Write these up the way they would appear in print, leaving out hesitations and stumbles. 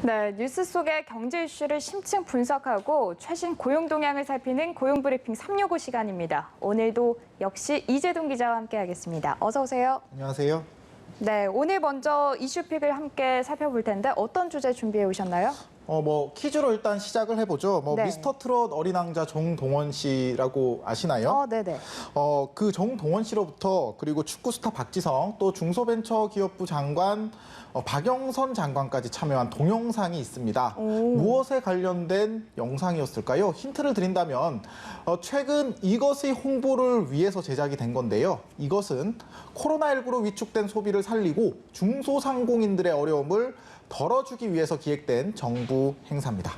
네, 뉴스 속의 경제 이슈를 심층 분석하고 최신 고용 동향을 살피는 고용브리핑 365 시간입니다. 오늘도 역시 이재동 기자와 함께하겠습니다. 어서 오세요. 안녕하세요. 네, 오늘 먼저 이슈픽을 함께 살펴볼 텐데 어떤 주제 준비해 오셨나요? 퀴즈로 일단 시작을 해보죠. 네. 미스터 트롯 어린 왕자 정동원 씨라고 아시나요? 네네. 그 정동원 씨로부터 그리고 축구 스타 박지성 또 중소벤처기업부 장관 박영선 장관까지 참여한 동영상이 있습니다. 무엇에 관련된 영상이었을까요? 힌트를 드린다면 최근 이것의 홍보를 위해서 제작이 된 건데요. 이것은 코로나19로 위축된 소비를 살리고 중소상공인들의 어려움을 덜어주기 위해서 기획된 정부 행사입니다.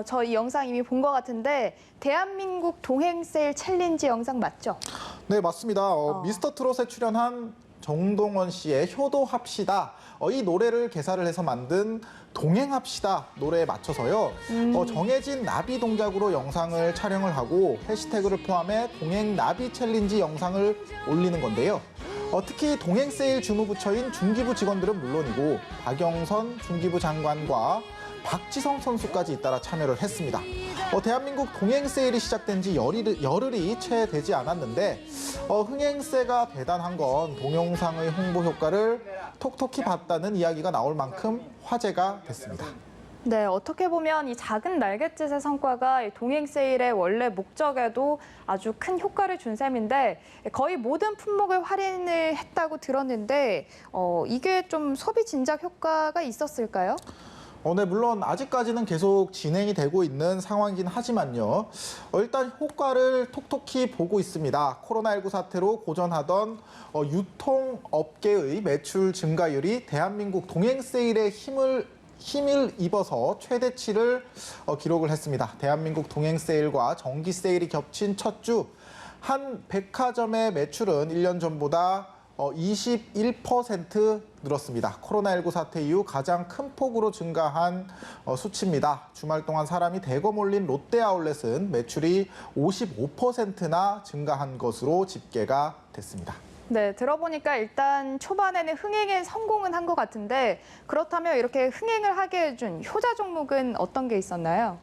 저 이 영상 이미 본 것 같은데 대한민국 동행 세일 챌린지 영상 맞죠? 네, 맞습니다. 미스터 트롯에 출연한 정동원 씨의 효도합시다. 이 노래를 개사를 해서 만든 동행합시다 노래에 맞춰서요. 정해진 나비 동작으로 영상을 촬영을 하고 해시태그를 포함해 동행 나비 챌린지 영상을 올리는 건데요. 특히 동행 세일 주무부처인 중기부 직원들은 물론이고 박영선 중기부 장관과 박지성 선수까지 잇따라 참여를 했습니다. 대한민국 동행 세일이 시작된 지 열흘이 채 되지 않았는데 흥행세가 대단한 건 동영상의 홍보 효과를 톡톡히 봤다는 이야기가 나올 만큼 화제가 됐습니다. 네, 어떻게 보면 이 작은 날갯짓의 성과가 이 동행 세일의 원래 목적에도 아주 큰 효과를 준 셈인데 거의 모든 품목을 할인을 했다고 들었는데 이게 좀 소비 진작 효과가 있었을까요? 네, 물론 아직까지는 계속 진행이 되고 있는 상황이긴 하지만요. 일단 효과를 톡톡히 보고 있습니다. 코로나19 사태로 고전하던 유통업계의 매출 증가율이 대한민국 동행 세일의 힘을 입어서 최대치를 기록을 했습니다. 대한민국 동행 세일과 정기 세일이 겹친 첫 주, 한 백화점의 매출은 1년 전보다 21% 늘었습니다. 코로나19 사태 이후 가장 큰 폭으로 증가한 수치입니다. 주말 동안 사람이 대거 몰린 롯데아울렛은 매출이 55%나 증가한 것으로 집계가 됐습니다. 네, 들어보니까 일단 초반에는 흥행에 성공은 한 것 같은데 그렇다면 이렇게 흥행을 하게 해준 효자 종목은 어떤 게 있었나요?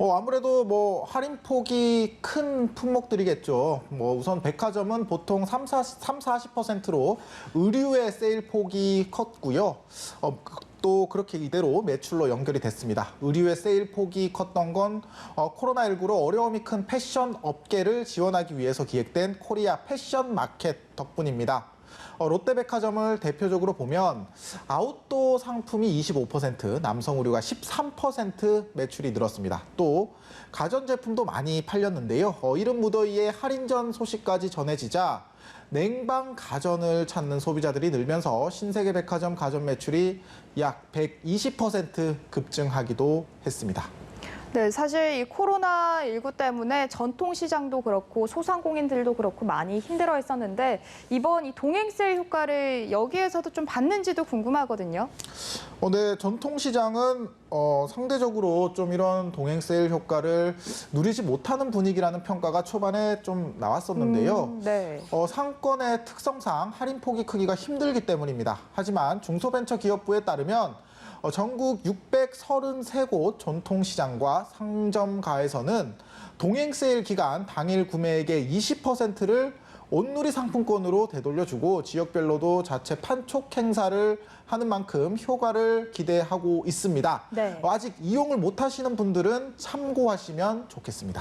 아무래도 할인폭이 큰 품목들이겠죠. 우선 백화점은 보통 40%로 의류의 세일 폭이 컸고요. 또 그렇게 이대로 매출로 연결이 됐습니다. 의류의 세일 폭이 컸던 건 코로나19로 어려움이 큰 패션 업계를 지원하기 위해서 기획된 코리아 패션 마켓 덕분입니다. 롯데백화점을 대표적으로 보면 아웃도어 상품이 25%, 남성 의류가 13% 매출이 늘었습니다. 또 가전제품도 많이 팔렸는데요. 이른 무더위에 할인전 소식까지 전해지자 냉방 가전을 찾는 소비자들이 늘면서 신세계백화점 가전 매출이 약 120% 급증하기도 했습니다. 네, 사실 이 코로나19 때문에 전통시장도 그렇고 소상공인들도 그렇고 많이 힘들어 했었는데 이번 이 동행 세일 효과를 여기에서도 좀 받는지도 궁금하거든요. 네, 전통시장은 상대적으로 좀 이런 동행 세일 효과를 누리지 못하는 분위기라는 평가가 초반에 좀 나왔었는데요. 네. 상권의 특성상 할인폭이 크기가 힘들기 때문입니다. 하지만 중소벤처기업부에 따르면 전국 633곳 전통시장과 상점가에서는 동행 세일 기간 당일 구매액의 20%를 온누리 상품권으로 되돌려주고 지역별로도 자체 판촉 행사를 하는 만큼 효과를 기대하고 있습니다. 네. 아직 이용을 못하시는 분들은 참고하시면 좋겠습니다.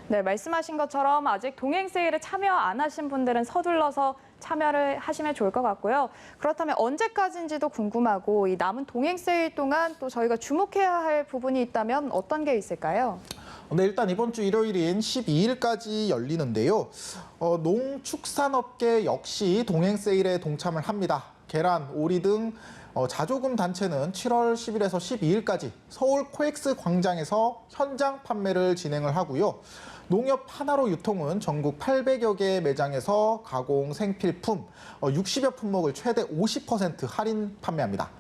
네, 말씀하신 것처럼 아직 동행 세일에 참여 안 하신 분들은 서둘러서 참여를 하시면 좋을 것 같고요. 그렇다면 언제까지인지도 궁금하고 이 남은 동행 세일 동안 또 저희가 주목해야 할 부분이 있다면 어떤 게 있을까요? 네, 일단 이번 주 일요일인 12일까지 열리는데요. 농축산업계 역시 동행 세일에 동참을 합니다. 계란, 오리 등 자조금 단체는 7월 10일에서 12일까지 서울 코엑스 광장에서 현장 판매를 진행을 하고요. 농협 하나로 유통은 전국 800여 개의 매장에서 가공 생필품 60여 품목을 최대 50% 할인 판매합니다.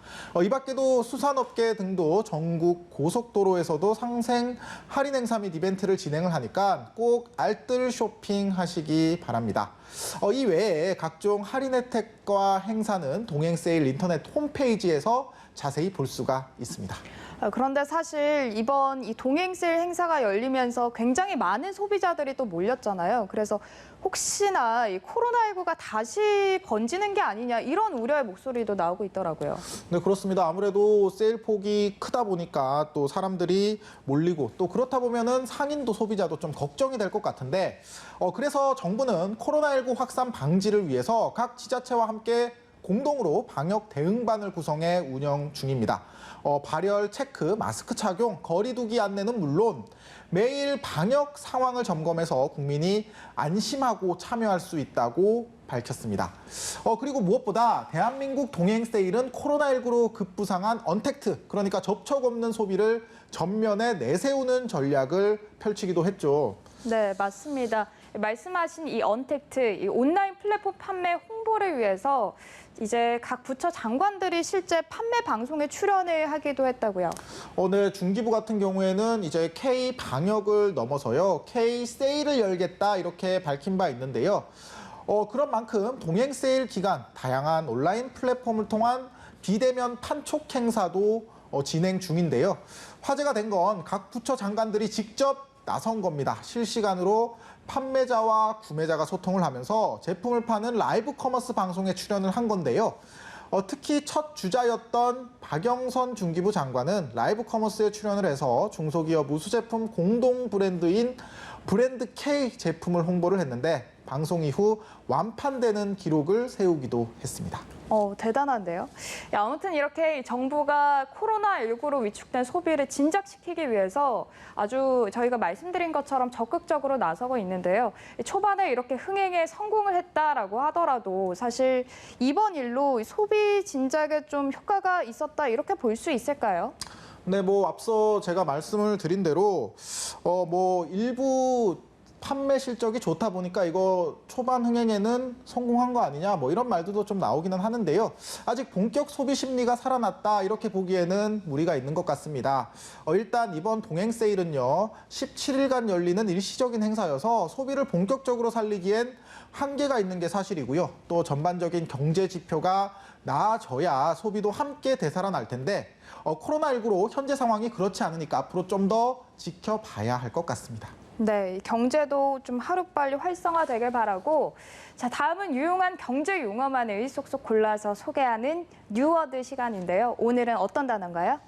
이 밖에도 수산업계 등도 전국 고속도로에서도 상생 할인 행사 및 이벤트를 진행을 하니까 꼭 알뜰 쇼핑하시기 바랍니다. 이 외에 각종 할인 혜택과 행사는 동행 세일 인터넷 홈페이지에서 자세히 볼 수가 있습니다. 그런데 사실 이번 이 동행 세일 행사가 열리면서 굉장히 많은 소비자들이 또 몰렸잖아요. 그래서 혹시나 이 코로나19가 다시 번지는 게 아니냐 이런 우려의 목소리도 나오고 있더라고요. 네, 그렇습니다. 아무래도 세일 폭이 크다 보니까 또 사람들이 몰리고 또 그렇다 보면은 상인도 소비자도 좀 걱정이 될 것 같은데 그래서 정부는 코로나19 확산 방지를 위해서 각 지자체와 함께 공동으로 방역 대응반을 구성해 운영 중입니다. 발열 체크, 마스크 착용, 거리 두기 안내는 물론 매일 방역 상황을 점검해서 국민이 안심하고 참여할 수 있다고 밝혔습니다. 그리고 무엇보다 대한민국 동행 세일은 코로나19로 급부상한 언택트, 그러니까 접촉 없는 소비를 전면에 내세우는 전략을 펼치기도 했죠. 네, 맞습니다. 말씀하신 이 언택트, 이 온라인 플랫폼 판매 홍보를 위해서 이제 각 부처 장관들이 실제 판매 방송에 출연을 하기도 했다고요. 네, 중기부 같은 경우에는 이제 K 방역을 넘어서요, K 세일을 열겠다 이렇게 밝힌 바 있는데요. 그런 만큼 동행 세일 기간 다양한 온라인 플랫폼을 통한 비대면 판촉 행사도 진행 중인데요. 화제가 된 건 각 부처 장관들이 직접 나선 겁니다. 실시간으로 판매자와 구매자가 소통을 하면서 제품을 파는 라이브 커머스 방송에 출연을 한 건데요. 특히 첫 주자였던 박영선 중기부 장관은 라이브 커머스에 출연을 해서 중소기업 우수제품 공동 브랜드인 브랜드 K 제품을 홍보를 했는데 방송 이후 완판되는 기록을 세우기도 했습니다. 대단한데요. 아무튼 이렇게 정부가 코로나19로 위축된 소비를 진작시키기 위해서 아주 저희가 말씀드린 것처럼 적극적으로 나서고 있는데요. 초반에 이렇게 흥행에 성공을 했다라고 하더라도 사실 이번 일로 소비 진작에 좀 효과가 있었다 이렇게 볼 수 있을까요? 네, 앞서 제가 말씀을 드린 대로 일부 판매 실적이 좋다 보니까 이거 초반 흥행에는 성공한 거 아니냐 이런 말들도 좀 나오기는 하는데요. 아직 본격 소비 심리가 살아났다 이렇게 보기에는 무리가 있는 것 같습니다. 일단 이번 동행 세일은요, 17일간 열리는 일시적인 행사여서 소비를 본격적으로 살리기엔 한계가 있는 게 사실이고요. 또 전반적인 경제 지표가 나아져야 소비도 함께 되살아날 텐데 코로나19로 현재 상황이 그렇지 않으니까 앞으로 좀 더 지켜봐야 할 것 같습니다. 네, 경제도 좀 하루빨리 활성화되길 바라고. 자, 다음은 유용한 경제 용어만을 쏙쏙 골라서 소개하는 뉴워드 시간인데요. 오늘은 어떤 단어인가요?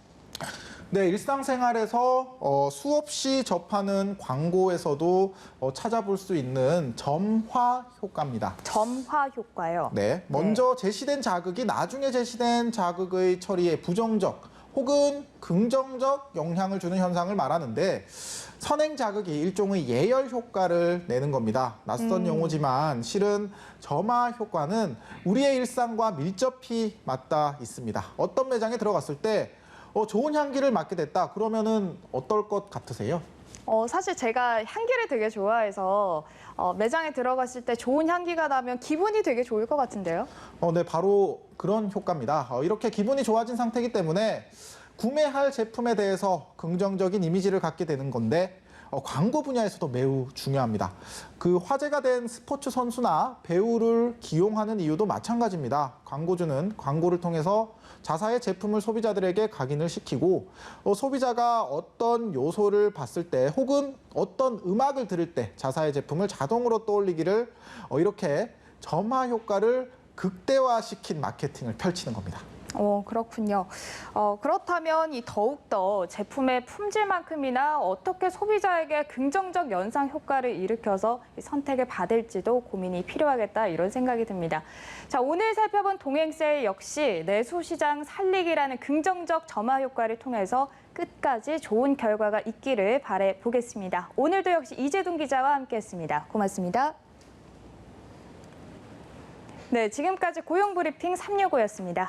네, 일상생활에서 수없이 접하는 광고에서도 찾아볼 수 있는 점화 효과입니다. 점화 효과요. 네, 먼저 제시된 자극이 나중에 제시된 자극의 처리에 부정적 혹은 긍정적 영향을 주는 현상을 말하는데 선행 자극이 일종의 예열 효과를 내는 겁니다. 낯선 용어지만 실은 점화 효과는 우리의 일상과 밀접히 맞닿아 있습니다. 어떤 매장에 들어갔을 때 좋은 향기를 맡게 됐다. 그러면은 어떨 것 같으세요? 사실 제가 향기를 되게 좋아해서 매장에 들어갔을 때 좋은 향기가 나면 기분이 되게 좋을 것 같은데요. 네, 바로 그런 효과입니다. 이렇게 기분이 좋아진 상태이기 때문에 구매할 제품에 대해서 긍정적인 이미지를 갖게 되는 건데 광고 분야에서도 매우 중요합니다. 그 화제가 된 스포츠 선수나 배우를 기용하는 이유도 마찬가지입니다. 광고주는 광고를 통해서 자사의 제품을 소비자들에게 각인을 시키고 소비자가 어떤 요소를 봤을 때 혹은 어떤 음악을 들을 때 자사의 제품을 자동으로 떠올리기를 이렇게 점화 효과를 극대화시킨 마케팅을 펼치는 겁니다. 그렇군요. 그렇다면 더욱더 제품의 품질만큼이나 어떻게 소비자에게 긍정적 연상 효과를 일으켜서 선택을 받을지도 고민이 필요하겠다 이런 생각이 듭니다. 자, 오늘 살펴본 동행세일 역시 내수시장 살리기라는 긍정적 점화 효과를 통해서 끝까지 좋은 결과가 있기를 바라보겠습니다. 오늘도 역시 이재동 기자와 함께했습니다. 고맙습니다. 네, 지금까지 고용브리핑 365였습니다.